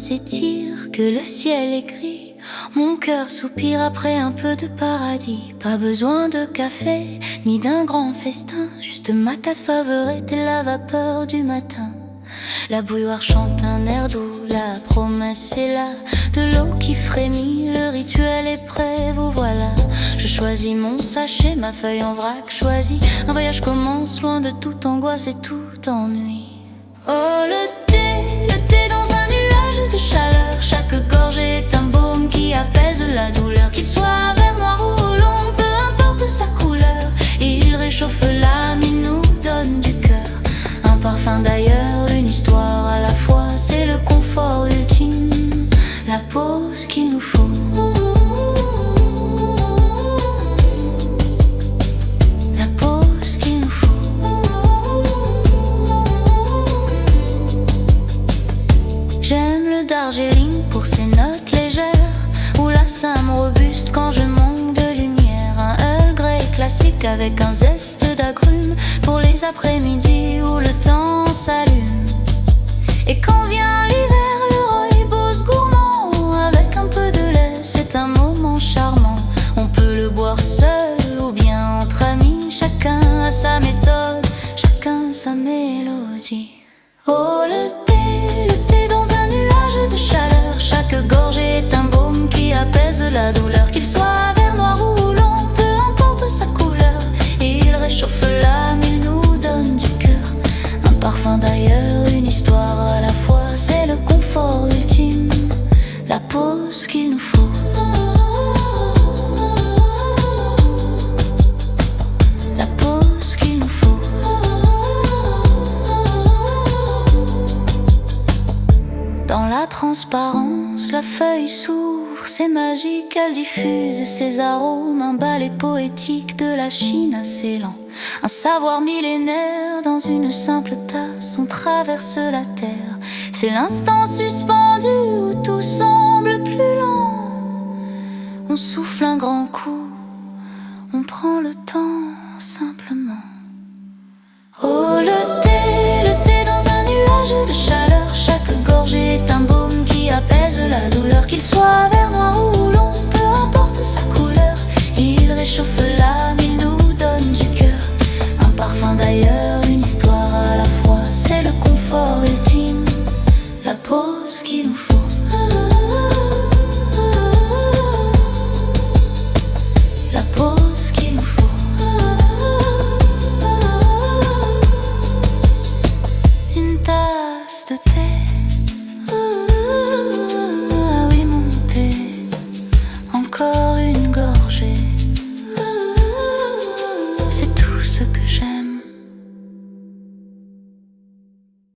s'étire, que le ciel est gris. Mon cœur soupire après un peu de paradis. Pas besoin de café, ni d'un grand festin. Juste ma tasse favorite et la vapeur du matin. La bouilloire chante un air doux, la promesse est là. De l'eau qui frémit, le rituel est prêt, vous voilà. Je choisis mon sachet, ma feuille en vrac choisie. Un voyage commence loin de toute angoisse et tout ennui. Oh le thé dans un nuage de chaleur. Chaque gorgée est un baume qui apaise la douleur. Qu'il soit vert, noir ou long, peu importe sa couleur. Il réchauffe l'âme, il nous donne du cœur. Un parfum d'ailleurs, une histoire à la fois. C'est le confort ultime, la pause qu'il nous faut. La pause qu'il nous faut. J'aime le Darjeeling pour ses notes légères, ou la Sam robuste quand je manque de lumière. Un Earl Grey classique avec un zeste d'agrumes pour les après-midi où le temps s'allume. Et quand vient l'hiver, le rooibos gourmand avec un peu de lait, c'est un moment charmant. On peut le boire seul ou bien entre amis. Chacun a sa méthode, chacun sa mélodie. Oh le thé dans un nuage de chaleur. Chaque gorgée est un baume qui apaise la douleur. Qu'il soit vert, noir ou long, peu importe sa couleur. Il réchauffe l'âme, il nous donne du cœur. Un parfum d'ailleurs, une histoire à la fois. C'est le confort ultime, la pause qu'il nous faut. La pause qu'il nous faut. Dans la transparence, la feuille s'ouvre, c'est magique, elle diffuse ses arômes. Un ballet poétique de la Chine à Ceylan. Un savoir millénaire dans une simple tasse. On traverse la terre, c'est l'instant suspendu où tout semble plus lent. On souffle un grand coup, on prend le temps simplement. Oh le thé dans un nuage de chaleur. Chaque gorgée est un baume qui apaise la douleur. Qu'il soit vert, noir ou long, peu importe sa couleur. Il réchauffe l'âme, il nous donne du cœur. Un parfum d'ailleurs, une histoire à la fois. C'est le confort ultime, la pause qu'il nous faut. La pause qu'il nous faut. Une tasse de thé. Ah oui mon thé. Encore une gorgée.